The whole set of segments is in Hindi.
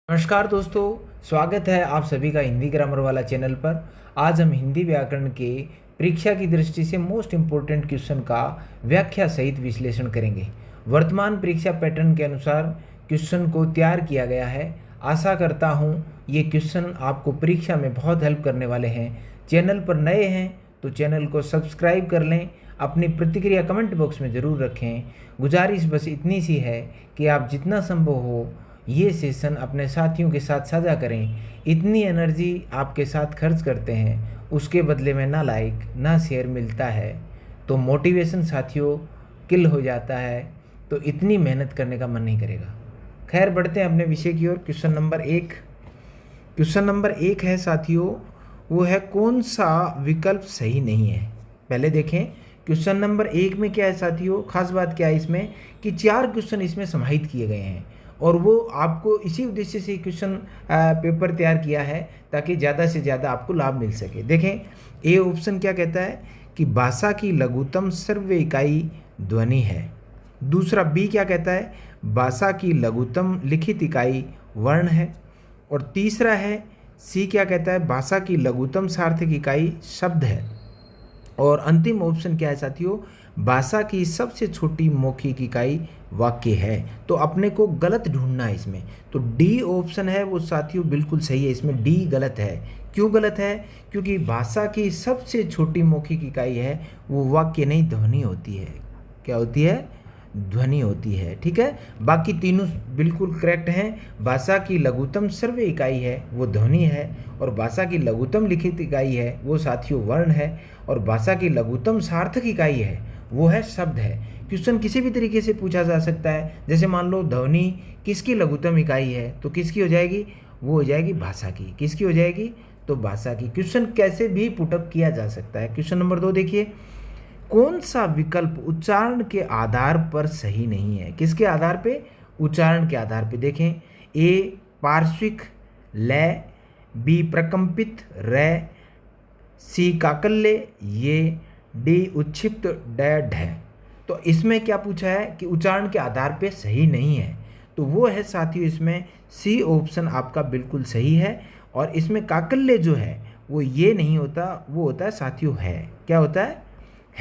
नमस्कार दोस्तों, स्वागत है आप सभी का हिंदी ग्रामर वाला चैनल पर। आज हम हिंदी व्याकरण के परीक्षा की दृष्टि से मोस्ट इम्पोर्टेंट क्वेश्चन का व्याख्या सहित विश्लेषण करेंगे। वर्तमान परीक्षा पैटर्न के अनुसार क्वेश्चन को तैयार किया गया है। आशा करता हूँ ये क्वेश्चन आपको परीक्षा में बहुत हेल्प करने वाले हैं। चैनल पर नए हैं तो चैनल को सब्सक्राइब कर लें। अपनी प्रतिक्रिया कमेंट बॉक्स में ज़रूर रखें। गुजारिश बस इतनी सी है कि आप जितना संभव हो ये सेशन अपने साथियों के साथ साझा करें। इतनी एनर्जी आपके साथ खर्च करते हैं, उसके बदले में ना लाइक ना शेयर मिलता है तो मोटिवेशन साथियों किल हो जाता है, तो इतनी मेहनत करने का मन नहीं करेगा। खैर, बढ़ते हैं अपने विषय की ओर। क्वेश्चन नंबर एक है साथियों, वो है कौन सा विकल्प सही नहीं है। पहले देखें क्वेश्चन नंबर एक में क्या है साथियों। खास बात क्या है इसमें कि 4 क्वेश्चन इसमें समाहित किए गए हैं और वो आपको इसी उद्देश्य से क्वेश्चन पेपर तैयार किया है ताकि ज़्यादा से ज़्यादा आपको लाभ मिल सके। देखें ए ऑप्शन क्या कहता है कि भाषा की लघुतम सर्व इकाई ध्वनि है। दूसरा बी क्या कहता है, भाषा की लघुतम लिखित इकाई वर्ण है। और तीसरा है सी क्या कहता है, भाषा की लघुतम सार्थक इकाई शब्द है। और अंतिम ऑप्शन क्या है साथियों, भाषा की सबसे छोटी मौखिक इकाई वाक्य है। तो अपने को गलत ढूंढना है इसमें, तो डी ऑप्शन है वो साथियों बिल्कुल सही है। इसमें डी गलत है। क्यों गलत है? क्योंकि भाषा की सबसे छोटी मौखिक इकाई है वो वाक्य नहीं ध्वनि होती है। क्या होती है? ध्वनि होती है। ठीक है, बाकी तीनों बिल्कुल करेक्ट हैं। भाषा की लघुतम सर्व इकाई है वो ध्वनि है, और भाषा की लघुतम लिखित इकाई है वो साथियों वर्ण है, और भाषा की लघुतम सार्थक इकाई है वो है शब्द है। क्वेश्चन किसी भी तरीके से पूछा जा सकता है। जैसे मान लो ध्वनि किसकी लघुतम इकाई है, तो किसकी हो जाएगी? वो हो जाएगी भाषा की। किसकी हो जाएगी? तो भाषा की। क्वेश्चन कैसे भी पुटअप किया जा सकता है। क्वेश्चन नंबर 2 देखिए, कौन सा विकल्प उच्चारण के आधार पर सही नहीं है। किसके आधार पे? उच्चारण के आधार पे। देखें, ए पार्श्विक लय, बी प्रकंपित रे, सी काकल्य ये, डी उच्छिप्त डैड है। तो इसमें क्या पूछा है कि उच्चारण के आधार पे सही नहीं है, तो वो है साथियों इसमें सी ऑप्शन आपका बिल्कुल सही है। और इसमें काकल्य जो है वो ये नहीं होता, वो होता है साथियों है। क्या होता है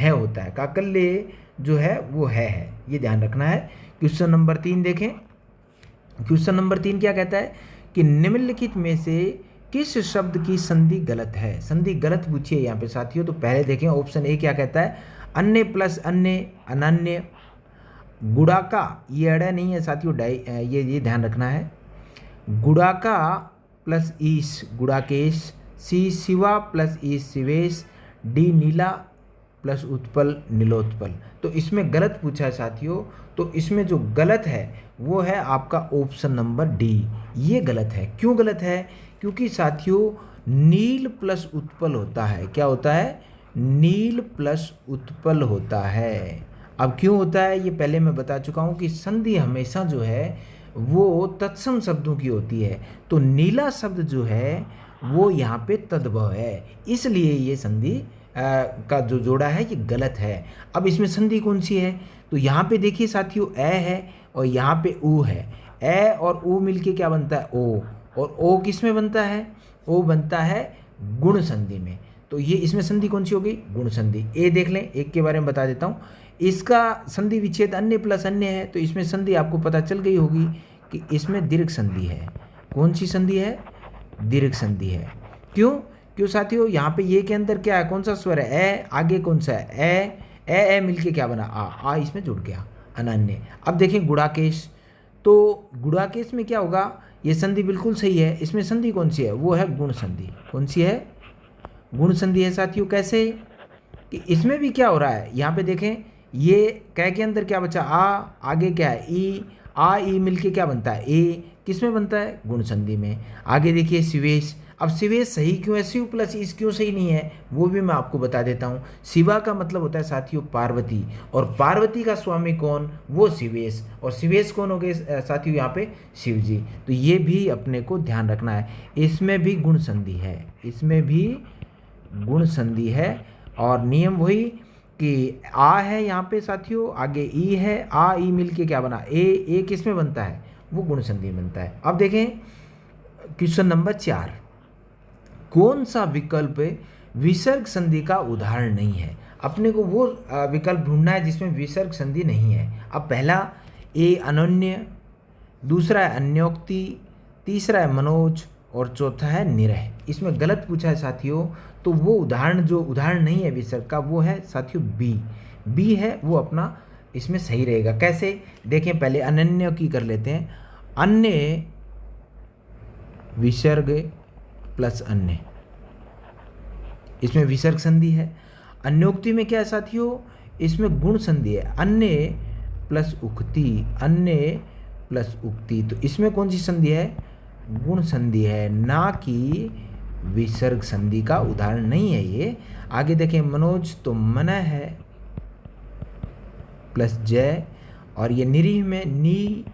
होता है। काकल्य जो है वो है, ये ध्यान रखना है। क्वेश्चन नंबर 3 देखें। क्वेश्चन नंबर 3 क्या कहता है कि निम्नलिखित में से किस शब्द की संधि गलत है। संधि गलत पूछी है यहाँ पे साथियों। तो पहले देखें ऑप्शन ए क्या कहता है, अन्य प्लस अन्य, अनन्य, गुड़ाका, ये अड़ा नहीं है साथियों, ये ध्यान रखना है। गुड़ाका प्लस ईश गुड़ाकेश, सी शिवा प्लस ईश शिवेश, डी नीला प्लस उत्पल नीलोत्पल। तो इसमें गलत पूछा है साथियों। तो इसमें जो गलत है वो है आपका ऑप्शन नंबर डी, ये गलत है। क्यों गलत है? क्योंकि साथियों नील प्लस उत्पल होता है। क्या होता है? नील प्लस उत्पल होता है। अब क्यों होता है ये पहले मैं बता चुका हूँ कि संधि हमेशा जो है वो तत्सम शब्दों की होती है। तो नीला शब्द जो है वो यहाँ पे तद्भव है, इसलिए ये संधि का जो जोड़ा है ये गलत है। अब इसमें संधि कौन सी है? तो यहाँ पे देखिए साथियों ए है और यहाँ पे ऊ है। ए और ऊ मिलके क्या बनता है? ओ। और ओ किस में बनता है? ओ बनता है गुण संधि में। तो ये इसमें संधि कौन सी होगी? गुण संधि। ए देख लें, एक के बारे में बता देता हूँ। इसका संधि विच्छेद अन्य प्लस अन्य है, तो इसमें संधि आपको पता चल गई होगी कि इसमें दीर्घ संधि है। कौन सी संधि है? दीर्घ संधि है। क्यों साथियों? यहाँ पे ये के अंदर क्या है? कौन सा स्वर है? ए। आगे कौन सा है? ए मिलके क्या बना? आ इसमें जुड़ गया, अनन्य। अब देखें गुड़ाकेश, तो गुड़ाकेश में क्या होगा? ये संधि बिल्कुल सही है। इसमें संधि कौन सी है? वो है गुण संधि। कौन सी है? गुण संधि है साथियों। कैसे कि इसमें भी क्या हो रहा है? यहाँ पे देखें, ये कै के अंदर क्या बचा? आ। आगे क्या है? ई। आ ई मिलके क्या बनता है? ए। किस में बनता है? गुण संधि में। आगे देखिए शिवेश। अब शिवेश सही क्यों है? शिव प्लस ईश क्यों सही नहीं है वो भी मैं आपको बता देता हूँ। शिवा का मतलब होता है साथियों पार्वती, और पार्वती का स्वामी कौन? वो शिवेश। और शिवेश कौन हो गए साथियों? यहाँ पे शिव जी। तो ये भी अपने को ध्यान रखना है। इसमें भी गुण संधि है, इसमें भी गुण संधि है। और नियम वही कि आ है यहाँ पे साथियों, आगे ई है, आ ई मिलके क्या बना? ए। ए किस में बनता है? वो गुण संधि बनता है। अब देखें क्वेश्चन नंबर 4, कौन सा विकल्प विसर्ग संधि का उदाहरण नहीं है? अपने को वो विकल्प ढूंढना है जिसमें विसर्ग संधि नहीं है। अब पहला ए अनन्य, दूसरा है अन्योक्ति, तीसरा है मनोज और चौथा है निरह। इसमें गलत पूछा है साथियों, तो वो उदाहरण जो उदाहरण नहीं है विसर्ग का वो है साथियों बी है, वो अपना इसमें सही रहेगा। कैसे देखें, पहले अनन्य की कर लेते हैं। अन्य विसर्ग प्लस अन्य, इसमें विसर्ग संधि है। अन्योक्ति में क्या है साथियों, इसमें गुण संधि है, अन्य प्लस उक्ति, अन्य प्लस उक्ति। तो इसमें कौन सी संधि है? गुण संधि है, ना कि विसर्ग संधि का उदाहरण नहीं है ये। आगे देखें मनोज, तो मन है प्लस जय, और ये निरीह में नी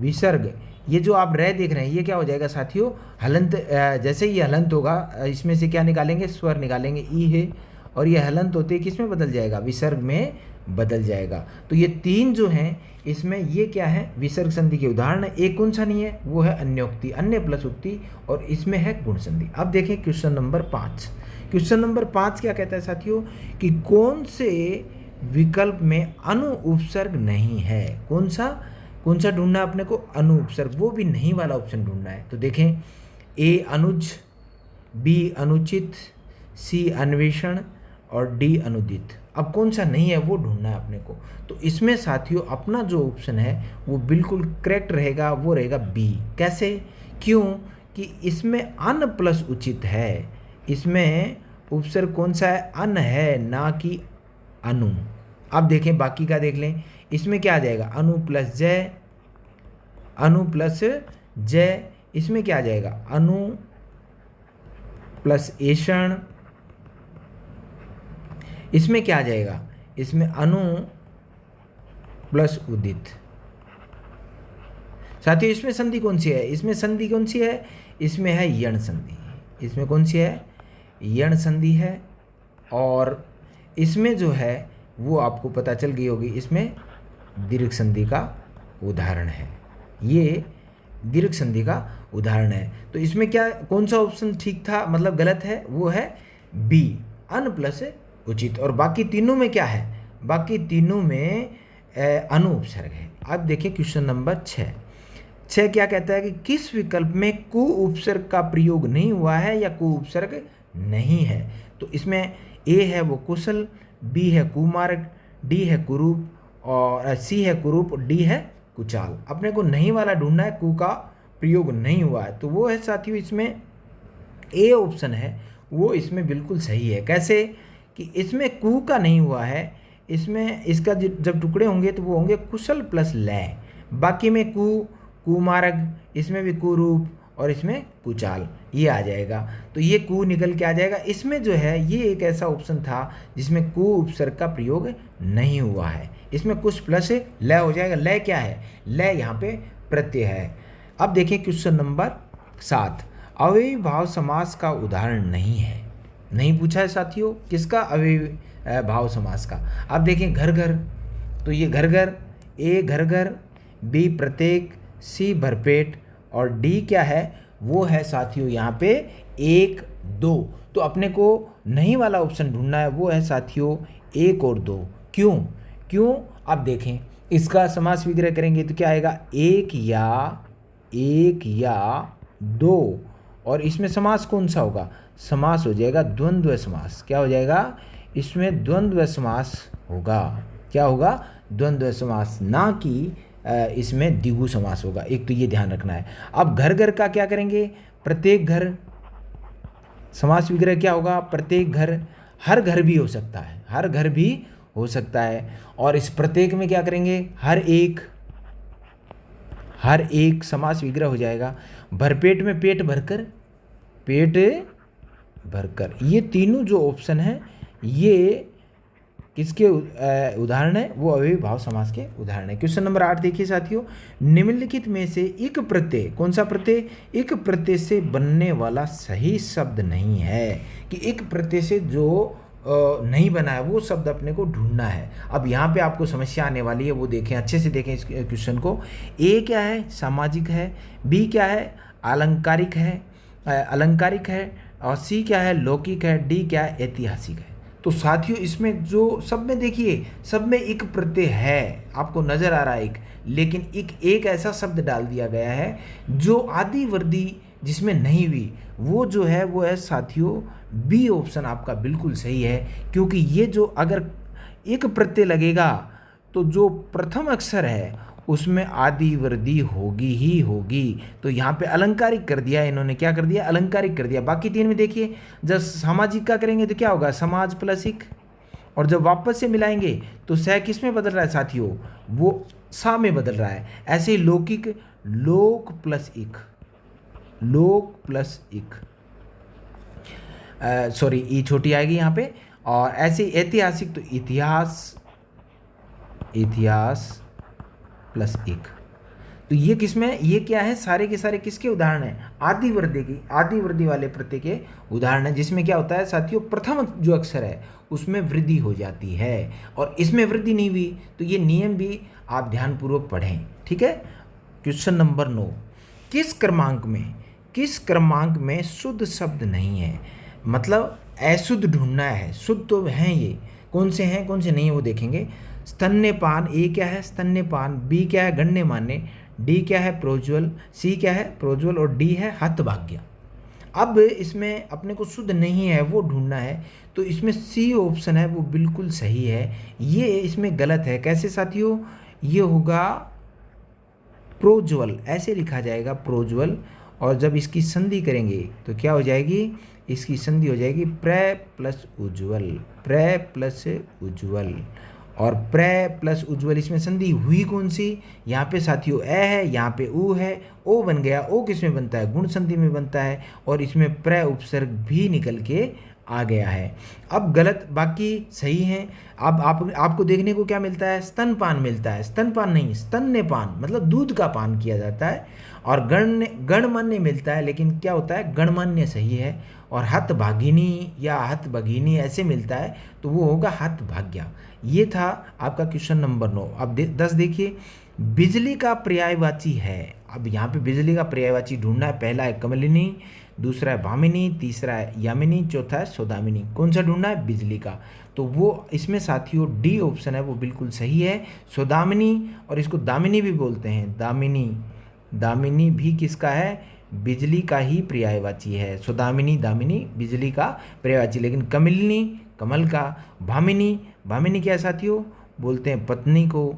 विसर्ग, ये जो आप रह देख रहे हैं ये क्या हो जाएगा साथियों? हलंत। जैसे ये हलंत होगा इसमें से क्या निकालेंगे? स्वर निकालेंगे, ई है, और ये हलंत होते किस में बदल जाएगा? विसर्ग में बदल जाएगा। तो ये तीन जो हैं इसमें ये क्या है? विसर्ग संधि के उदाहरण है। एक कौन सा नहीं है? वो है अन्योक्ति, अन्य प्लस उक्ति, और इसमें है गुण संधि। अब देखें क्वेश्चन नंबर 5। क्वेश्चन नंबर 5 क्या कहता है साथियों कि कौन से विकल्प में अनु उपसर्ग नहीं है? कौन सा ढूंढना है अपने को? अनु उपसर्ग, वो भी नहीं वाला ऑप्शन ढूंढना है। तो देखें, ए अनुज, बी अनुचित, सी अन्वेषण और डी अनुदित। अब कौन सा नहीं है वो ढूंढना है अपने को। तो इसमें साथियों अपना जो ऑप्शन है वो बिल्कुल करेक्ट रहेगा, वो रहेगा बी। कैसे? क्यों कि इसमें अन प्लस उचित है, इसमें उपसर्ग कौन सा है? अन है, ना कि अनु। अब देखें बाकी का देख लें, इसमें क्या आ जाएगा? अनु प्लस जय, अनु प्लस जय। इसमें क्या आ जाएगा? अनु प्लस एषण। इसमें क्या आ जाएगा? इसमें अनु प्लस उदित। साथियों इसमें संधि कौन सी है? इसमें संधि कौन सी है? इसमें है यण संधि। इसमें कौन सी है? यण संधि है। और इसमें जो है वो आपको पता चल गई होगी, इसमें दीर्घ संधि का उदाहरण है। ये दीर्घ संधि का उदाहरण है। तो इसमें क्या, कौन सा ऑप्शन ठीक था, मतलब गलत है? वो है बी, अन प्लस उचित। और बाकी तीनों में क्या है? बाकी तीनों में अनु उपसर्ग है। अब देखिए क्वेश्चन नंबर 6 क्या कहता है कि किस विकल्प में कु उपसर्ग का प्रयोग नहीं हुआ है या कु उपसर्ग नहीं है? तो इसमें ए है वो कुशल, बी है कुमार्ग, डी है कुरूप, और सी है कुरूप, डी है कुचाल। अपने को नहीं वाला ढूंढना है, कु का प्रयोग नहीं हुआ है। तो वो है साथियों इसमें ए ऑप्शन है, वो इसमें बिल्कुल सही है। कैसे कि इसमें कु का नहीं हुआ है, इसमें इसका जब टुकड़े होंगे तो वो होंगे कुशल प्लस लय। बाकी में कुमार्ग, इसमें भी कुरूप, और इसमें कुचाल, ये आ जाएगा। तो ये कु निकल के आ जाएगा। इसमें जो है ये एक ऐसा ऑप्शन था जिसमें कु उपसर्ग का प्रयोग नहीं हुआ है। इसमें कुछ प्लस लय हो जाएगा। लय क्या है? लय यहाँ पे प्रत्यय है। अब देखिए क्वेश्चन नंबर 7, अव्ययी भाव समास का उदाहरण नहीं है। नहीं पूछा है साथियों, किसका? अव्ययी भाव समास का। अब देखें घर घर, तो ये घर घर, ए घर घर, बी प्रत्येक, सी भरपेट, और डी क्या है? वो है साथियों यहाँ पे 1 2। तो अपने को नहीं वाला ऑप्शन ढूंढना है, वो है साथियों 1 और 2। क्यों? अब देखें इसका समास विग्रह करेंगे तो क्या आएगा? एक या 2। और इसमें समास कौन सा होगा? समास हो जाएगा द्वंद्व समास। क्या हो जाएगा? इसमें द्वंद्व समास होगा। क्या होगा? द्वंद्व समास, ना कि इसमें द्विगु समास होगा। एक तो ये ध्यान रखना है। अब घर घर का क्या करेंगे? प्रत्येक घर, समास विग्रह क्या होगा? प्रत्येक घर, हर घर भी हो सकता है, हर घर भी हो सकता है। और इस प्रत्येक में क्या करेंगे? हर एक समास विग्रह हो जाएगा। भरपेट में पेट भरकर, ये तीनों जो ऑप्शन है ये किसके उदाहरण है? वो अव्ययी भाव समास के उदाहरण है। क्वेश्चन नंबर 8 देखिए साथियों, निम्नलिखित में से इक प्रत्यय, कौन सा प्रत्यय? इक प्रत्यय से बनने वाला सही शब्द नहीं है। कि इक प्रत्यय से जो नहीं बना है वो शब्द अपने को ढूंढना है। अब यहाँ पे आपको समस्या आने वाली है, वो देखें, अच्छे से देखें इस क्वेश्चन को। ए क्या है? सामाजिक है, बी क्या है? अलंकारिक है, और सी क्या है, लौकिक है, डी क्या है, ऐतिहासिक है। तो साथियों इसमें जो सब में देखिए, सब में एक प्रत्यय है, आपको नजर आ रहा है एक, लेकिन एक ऐसा शब्द डाल दिया गया है जो आदि वर्दी जिसमें नहीं हुई, वो जो है वो है साथियों बी ऑप्शन आपका बिल्कुल सही है। क्योंकि ये जो अगर एक प्रत्यय लगेगा तो जो प्रथम अक्षर है उसमें आदि वर्दी होगी ही होगी। तो यहाँ पे अलंकारिक कर दिया इन्होंने, क्या कर दिया, अलंकारिक कर दिया। बाकी तीन में देखिए, जब सामाजिक का करेंगे तो क्या होगा, समाज प्लस इक, और जब वापस से मिलाएंगे तो सह किस में बदल रहा है साथियों, वो सा में बदल रहा है। ऐसे ही लौकिक, लोक प्लस इक, लोक प्लस इक, सॉरी ई छोटी आएगी यहाँ पे। और ऐसे ऐतिहासिक तो इतिहास, इतिहास प्लस एक। तो ये किसमें, ये क्या है, सारे के सारे किसके उदाहरण हैं, आदि वर्दी की, आदि वर्दी वाले प्रत्यय के उदाहरण है, जिसमें क्या होता है साथियों, प्रथम जो अक्षर है उसमें वृद्धि हो जाती है, और इसमें वृद्धि नहीं हुई। तो ये नियम भी आप ध्यानपूर्वक पढ़ें, ठीक है। क्वेश्चन नंबर 9, किस क्रमांक में शुद्ध शब्द नहीं है, मतलब अशुद्ध ढूंढना है। शुद्ध तो हैं, ये कौन से हैं कौन से नहीं है वो देखेंगे। स्तन्यपान, ए क्या है, स्तन्यपान, बी क्या है, गण्यमान्य, डी क्या है, प्रोज्वल, सी क्या है, प्रोज्वल, और डी है हतभाग्य। अब इसमें अपने को शुद्ध नहीं है वो ढूंढना है, तो इसमें सी ऑप्शन है वो बिल्कुल सही है। ये इसमें गलत है, कैसे साथियों, ये होगा प्रोज्वल, ऐसे लिखा जाएगा प्रोज्वल, और जब इसकी संधि करेंगे तो क्या हो जाएगी, इसकी संधि हो जाएगी प्र प्लस उज्ज्वल, प्र प्लस उज्ज्वल, और प्र प्लस उज्ज्वल, इसमें संधि हुई कौन सी, यहाँ पे साथियों ए है, यहाँ पे ऊ है, ओ बन गया। ओ किस में बनता है, गुण संधि में बनता है, और इसमें प्र उपसर्ग भी निकल के आ गया है। अब गलत, बाकी सही हैं। अब आपको देखने को क्या मिलता है, स्तनपान मिलता है, स्तनपान नहीं, स्तन्यपान, मतलब दूध का पान किया जाता है। और गणमान्य मिलता है, लेकिन क्या होता है, गणमान्य सही है। और हतभागिनी या हतभगिनी ऐसे मिलता है, तो वो होगा हतभाग्या। ये था आपका क्वेश्चन नंबर 9। अब 10 देखिए, बिजली का पर्यायवाची है। अब यहाँ पे बिजली का पर्यायवाची ढूंढना है। पहला है कमलिनी, दूसरा है भामिनी, तीसरा है यामिनी, चौथा है सौदामिनी। कौन सा ढूंढना है, बिजली का। तो वो इसमें साथियों डी ऑप्शन है वो बिल्कुल सही है, सौदामिनी। और इसको दामिनी भी बोलते हैं, दामिनी, दामिनी भी किसका है, बिजली का ही पर्यायवाची है। सौदामिनी, दामिनी बिजली का पर्यायवाची, लेकिन कमलिनी कमल का, भामिनी, भामिनी क्या है साथियों, बोलते हैं पत्नी को।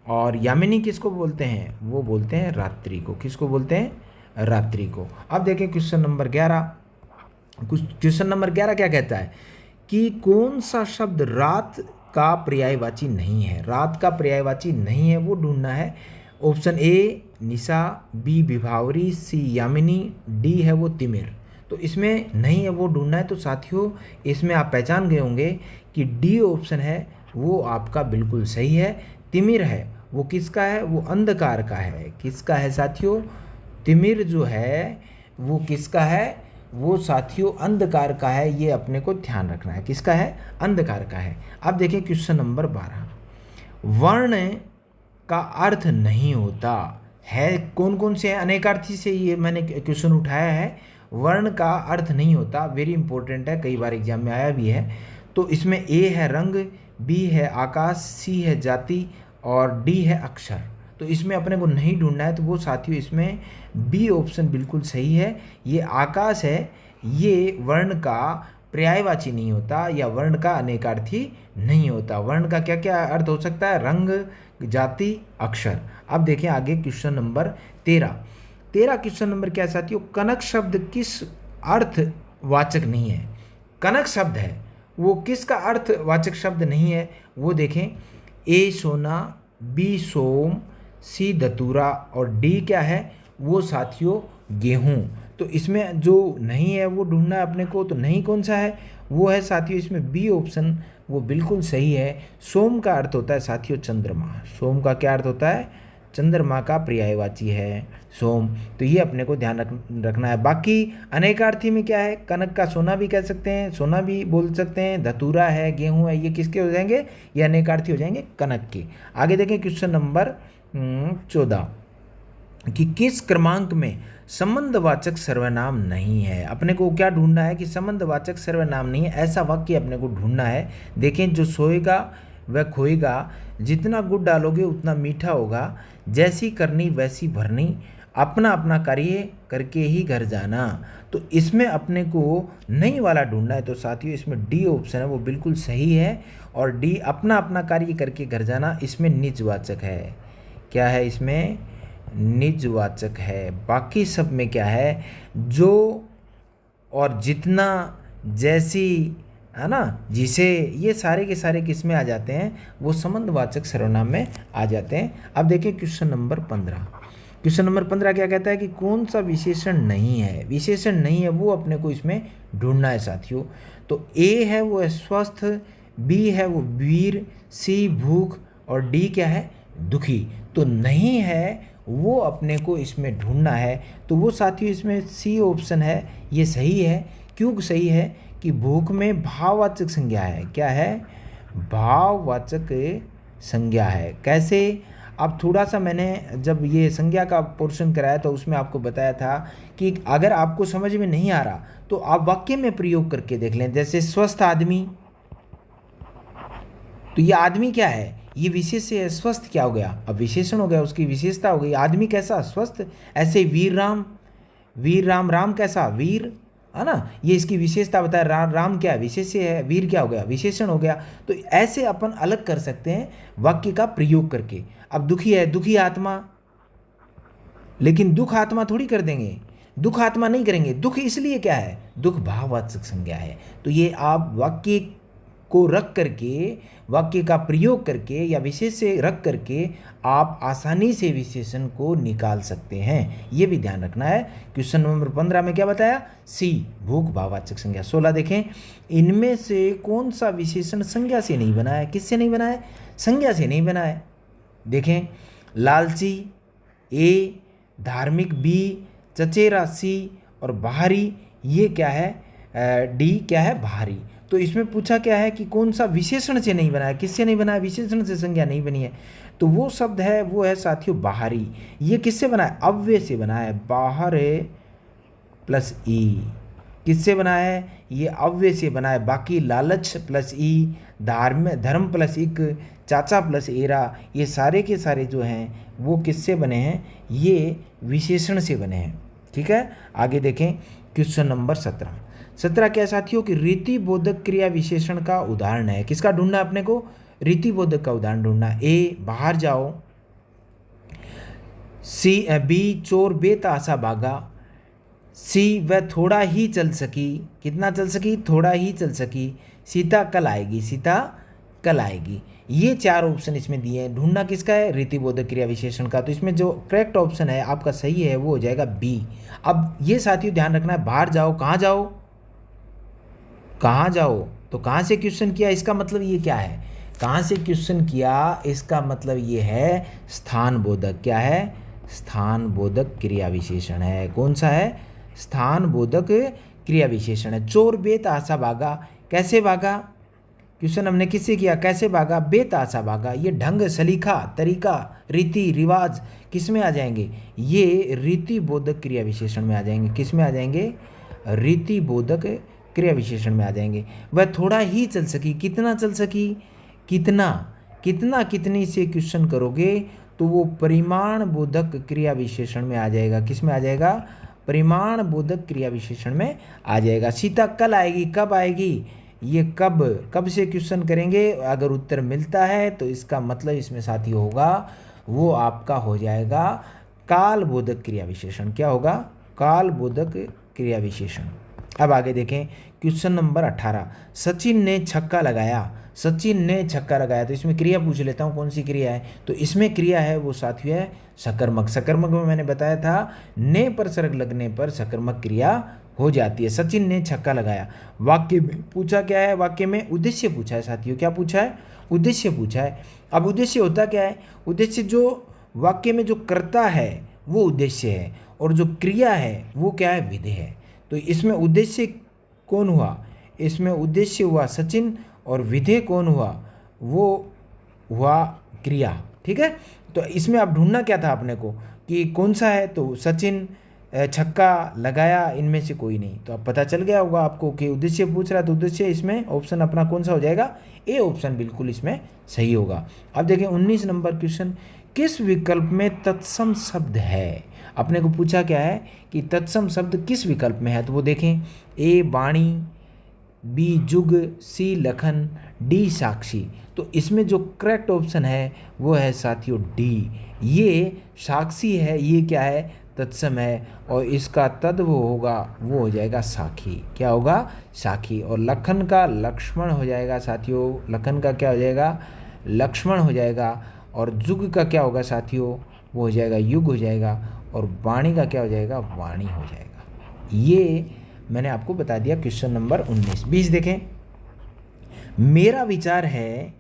और यामिनी किसको बोलते हैं, वो बोलते हैं रात्रि को। किसको बोलते हैं, रात्रि को। अब देखें क्वेश्चन नंबर 11। क्वेश्चन नंबर 11 क्या कहता है कि कौन सा शब्द रात का पर्यायवाची नहीं है, रात का पर्यायवाची नहीं है वो ढूंढना है। ऑप्शन ए निशा, बी विभावरी, सी यामिनी, डी है वो तिमिर। तो इसमें नहीं है वो ढूंढना है। तो साथियों इसमें आप पहचान गए होंगे कि डी ऑप्शन है वो आपका बिल्कुल सही है। तिमिर है वो किसका है, वो अंधकार का है। किसका है साथियों, तिमिर जो है वो किसका है, वो साथियों अंधकार का है। ये अपने को ध्यान रखना है, किसका है, अंधकार का है। अब देखिए क्वेश्चन नंबर 12, वर्ण का अर्थ नहीं होता है। कौन कौन से हैं, अनेकार्थी से ये मैंने क्वेश्चन उठाया है। वर्ण का अर्थ नहीं होता, वेरी इंपॉर्टेंट है, कई बार एग्जाम में आया भी है। तो इसमें ए है रंग, बी है आकाश, सी है जाति, और डी है अक्षर। तो इसमें अपने को नहीं ढूंढना है, तो वो साथियों इसमें बी ऑप्शन बिल्कुल सही है। ये आकाश है, ये वर्ण का पर्यायवाची नहीं होता या वर्ण का अनेकार्थी नहीं होता। वर्ण का क्या क्या अर्थ हो सकता है, रंग, जाति, अक्षर। अब देखें आगे क्वेश्चन नंबर 13। क्वेश्चन नंबर क्या है साथियों, कनक शब्द किस अर्थवाचक नहीं है। कनक शब्द है वो किसका अर्थवाचक शब्द नहीं है, वो देखें। ए सोना, बी सोम, सी दतूरा, और डी क्या है, वो साथियों गेहूं। तो इसमें जो नहीं है वो ढूंढना है अपने को। तो नहीं कौन सा है, वो है साथियों इसमें बी ऑप्शन वो बिल्कुल सही है। सोम का अर्थ होता है साथियों चंद्रमा। सोम का क्या अर्थ होता है, चंद्रमा का पर्यायवाची है सोम। तो ये अपने को ध्यान रखना है। बाकी अनेकार्थी में क्या है, कनक का सोना भी कह सकते हैं, सोना भी बोल सकते हैं, धतूरा है, गेहूं है, ये किसके हो जाएंगे, ये अनेकार्थी हो जाएंगे कनक के। आगे देखें क्वेश्चन नंबर 14 कि किस क्रमांक में संबंधवाचक सर्वनाम नहीं है। अपने को क्या ढूंढना है कि संबंधवाचक सर्वनाम नहीं है, ऐसा वाक्य अपने को ढूंढना है। देखें, जो सोएगा वह खोएगा, जितना गुड़ डालोगे उतना मीठा होगा, जैसी करनी वैसी भरनी, अपना अपना कार्य करके ही घर जाना। तो इसमें अपने को नहीं वाला ढूंढना है। तो साथियों, इसमें डी ऑप्शन है वो बिल्कुल सही है। और डी, अपना अपना कार्य करके घर जाना, इसमें निजवाचक है। क्या है इसमें? निजवाचक है। बाकी सब में क्या है? जो और जितना, जैसी, है ना, जिसे, ये सारे के सारे किस में आ जाते हैं? वो संबंधवाचक सर्वनाम में आ जाते हैं। अब देखिए क्वेश्चन नंबर 15। क्वेश्चन नंबर 15 क्या कहता है कि कौन सा विशेषण नहीं है? विशेषण नहीं है वो अपने को इसमें ढूंढना है साथियों। तो ए है वो है स्वस्थ, बी है वो वीर, सी भूख, और डी क्या है? दुखी। तो नहीं है वो अपने को इसमें ढूंढना है। तो वो साथियों इसमें सी ऑप्शन है, ये सही है। क्यों सही है? कि भूख में भाववाचक संज्ञा है। क्या है? भाववाचक संज्ञा है। कैसे? अब थोड़ा सा मैंने जब ये संज्ञा का पोर्शन कराया तो उसमें आपको बताया था कि अगर आपको समझ में नहीं आ रहा तो आप वाक्य में प्रयोग करके देख लें। जैसे स्वस्थ आदमी, तो ये आदमी क्या है? ये विशेष है। स्वस्थ क्या हो गया? अब विशेषण हो गया, उसकी विशेषता हो गई। आदमी कैसा? स्वस्थ। ऐसे वीर राम, वीर राम, राम कैसा? वीर, है ना। ये इसकी विशेषता बताया। राम क्या है? विशेष्य है। वीर क्या हो गया? विशेषण हो गया। तो ऐसे अपन अलग कर सकते हैं वाक्य का प्रयोग करके। अब दुखी है, दुखी आत्मा, लेकिन दुख आत्मा थोड़ी कर देंगे, दुख आत्मा नहीं करेंगे। दुख इसलिए क्या है? दुख भाववाचक संज्ञा है। तो ये आप वाक्य को रख करके, वाक्य का प्रयोग करके या विशेष से रख करके आप आसानी से विशेषण को निकाल सकते हैं। ये भी ध्यान रखना है। क्वेश्चन नंबर 15 में क्या बताया? सी भूख भाववाचक संज्ञा। 16 देखें, इनमें से कौन सा विशेषण संज्ञा से नहीं बना है? किससे नहीं बना है? संज्ञा से नहीं बना है। देखें, लालची ए, धार्मिक बी, चचेरा सी, और बाहरी ये क्या है? डी क्या है? बाहरी। तो इसमें पूछा क्या है कि कौन सा विशेषण से नहीं बना है? किससे नहीं बना है? विशेषण से संज्ञा नहीं बनी है। तो वो शब्द है वो है साथियों बाहरी। ये किससे बना है? अव्यय से बना है। बाहर प्लस ई किससे बना है? ये अव्यय से बना है। बाकी लालच प्लस ई, धर्म प्लस इक, चाचा प्लस एरा, ये सारे के सारे जो हैं वो किससे बने हैं? ये विशेषण से बने हैं। ठीक है, आगे देखें क्वेश्चन नंबर 17। 17 क्या साथियों कि रीतिबोधक क्रिया विशेषण का उदाहरण है। किसका ढूंढना अपने को? रीतिबोधक का उदाहरण ढूंढना। ए, बाहर जाओ, सी, बी, चोर बेतहाशा भागा, सी, वह थोड़ा ही चल सकी। कितना चल सकी? थोड़ा ही चल सकी। सीता कल आएगी, सीता कल आएगी। ये चार ऑप्शन इसमें दिए हैं। ढूंढना किसका है? रीतिबोधक क्रिया विशेषण का। तो इसमें जो करेक्ट ऑप्शन है आपका सही है वो हो जाएगा बी। अब ये साथियों ध्यान रखना है, बाहर जाओ, कहाँ जाओ? कहाँ जाओ? तो कहाँ से क्वेश्चन किया, इसका मतलब ये क्या है? कहाँ से क्वेश्चन किया, इसका मतलब ये है स्थान बोधक। क्या है? स्थान बोधक क्रिया विशेषण है। कौन सा है? स्थान बोधक क्रिया विशेषण है। चोर बेतहाशा भागा, कैसे भागा? क्वेश्चन हमने किससे किया? कैसे भागा? बेतहाशा भागा। ये ढंग, सलीका, तरीका, रीति रिवाज किस में आ जाएंगे? ये रीति बोधक क्रिया विशेषण में आ जाएंगे। किस में आ जाएंगे? रीति बोधक क्रिया विशेषण में आ जाएंगे। वह थोड़ा ही चल सकी, कितना चल सकी? कितना, कितना, कितनी से क्वेश्चन करोगे तो वो परिमाण बोधक क्रिया विशेषण में आ जाएगा। किस में आ जाएगा? परिमाण बोधक क्रिया विशेषण में आ जाएगा। सीता कल आएगी, कब आएगी? ये कब से क्वेश्चन करेंगे। अगर उत्तर मिलता है तो इसका मतलब इसमें साथी होगा वो आपका हो जाएगा काल बोधक क्रिया विशेषण। क्या होगा? काल बोधक क्रिया विशेषण। अब आगे देखें क्वेश्चन नंबर 18। सचिन ने छक्का लगाया। सचिन ने छक्का लगाया। तो इसमें क्रिया पूछ लेता हूँ कौन सी क्रिया है। तो इसमें क्रिया है वो साथियों है सकर्मक। सकर्मक में मैंने बताया था ने पर सर्ग लगने पर सकर्मक क्रिया हो जाती है। सचिन ने छक्का लगाया। वाक्य में पूछा क्या है? वाक्य में उद्देश्य पूछा है साथियों। क्या पूछा है? उद्देश्य पूछा है। अब उद्देश्य होता क्या है? उद्देश्य जो वाक्य में जो कर्ता है वो उद्देश्य है और जो क्रिया है वो क्या है? विधेय है। तो इसमें उद्देश्य कौन हुआ? इसमें उद्देश्य हुआ सचिन और विधेय कौन हुआ? वो हुआ क्रिया। ठीक है, तो इसमें अब ढूंढना क्या था अपने को कि कौन सा है? तो सचिन छक्का लगाया, इनमें से कोई नहीं। तो अब पता चल गया होगा आपको कि उद्देश्य पूछ रहा है, तो उद्देश्य इसमें ऑप्शन अपना कौन सा हो जाएगा, ए ऑप्शन बिल्कुल इसमें सही होगा। अब देखें 19 नंबर क्वेश्चन, किस विकल्प में तत्सम शब्द है। अपने को पूछा क्या है कि तत्सम शब्द किस विकल्प में है, तो वो देखें, ए वाणी, बी जुग, सी लखन, डी साक्षी। तो इसमें जो करेक्ट ऑप्शन है वो है साथियों डी, ये साक्षी है, ये क्या है, तत्सम है, और इसका तद वो होगा, वो हो जाएगा साखी। क्या होगा, साखी। और लखन का लक्ष्मण हो जाएगा साथियों, लखन का क्या हो जाएगा, लक्ष्मण हो जाएगा। और जुग का क्या होगा साथियों, वो हो जाएगा युग हो जाएगा। और वाणी का क्या हो जाएगा, वाणी हो जाएगा। ये मैंने आपको बता दिया क्वेश्चन नंबर 19। 20 देखें, मेरा विचार है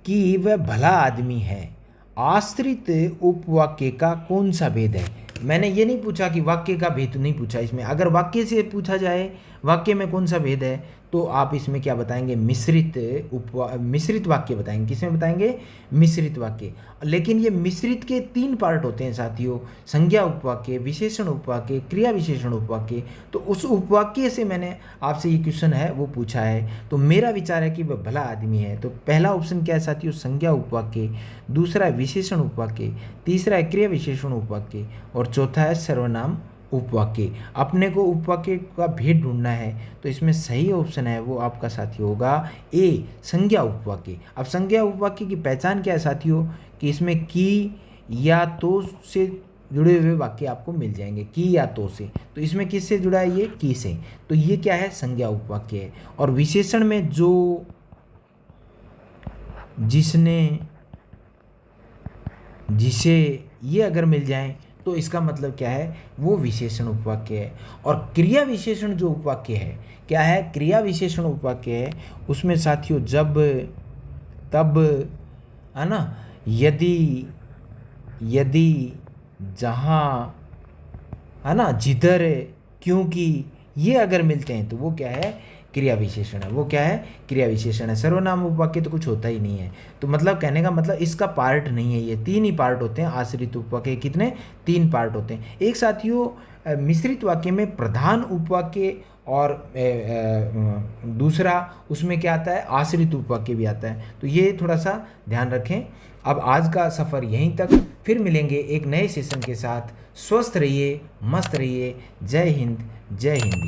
कि वह भला आदमी है, आश्रित उपवाक्य का कौन सा भेद है। मैंने ये नहीं पूछा कि वाक्य का भेद नहीं पूछा इसमें। अगर वाक्य से पूछा जाए वाक्य में कौन सा भेद है, तो आप इसमें क्या बताएंगे, मिश्रित वाक्य बताएंगे। किसमें बताएंगे, मिश्रित वाक्य। लेकिन ये मिश्रित के 3 पार्ट होते हैं साथियों, संज्ञा उपवाक्य, विशेषण उपवाक्य, क्रिया विशेषण उपवाक्य। तो उस उपवाक्य से मैंने आपसे ये क्वेश्चन है वो पूछा है। तो मेरा विचार है कि वह भला आदमी है, तो पहला ऑप्शन क्या है साथियों, संज्ञा उपवाक्य, दूसरा है विशेषण उपवाक्य, तीसरा है क्रिया विशेषण उपवाक्य, और चौथा है सर्वनाम उपवाक्य। अपने को उपवाक्य का भेद ढूंढना है, तो इसमें सही ऑप्शन है वो आपका साथियों होगा ए, संज्ञा उपवाक्य। अब संज्ञा उपवाक्य की पहचान क्या है साथियों, कि इसमें की या तो से जुड़े हुए वाक्य आपको मिल जाएंगे, की या तो से। तो इसमें किससे जुड़ा है, ये की से। तो ये क्या है, संज्ञा उपवाक्य है। और विशेषण में जो, जिसने, जिसे, ये अगर मिल जाए तो इसका मतलब क्या है, वो विशेषण उपवाक्य है। और क्रिया विशेषण जो उपवाक्य है, क्या है, क्रिया विशेषण उपवाक्य है, उसमें साथियों जब, तब, है ना, यदि, जहाँ, है ना, जिधर, क्योंकि, ये अगर मिलते हैं तो वो क्या है, क्रिया विशेषण है। वो क्या है, क्रिया विशेषण है। सर्वनाम उपवाक्य तो कुछ होता ही नहीं है। तो मतलब कहने का मतलब इसका पार्ट नहीं है, ये 3 ही पार्ट होते हैं आश्रित उपवाक्य। कितने, 3 पार्ट होते हैं। एक साथियों मिश्रित वाक्य में प्रधान उपवाक्य और दूसरा उसमें क्या आता है, आश्रित उपवाक्य भी आता है। तो ये थोड़ा सा ध्यान रखें। अब आज का सफ़र यहीं तक, फिर मिलेंगे एक नए सेशन के साथ। स्वस्थ रहिए, मस्त रहिए। जय हिंद, जय हिंद।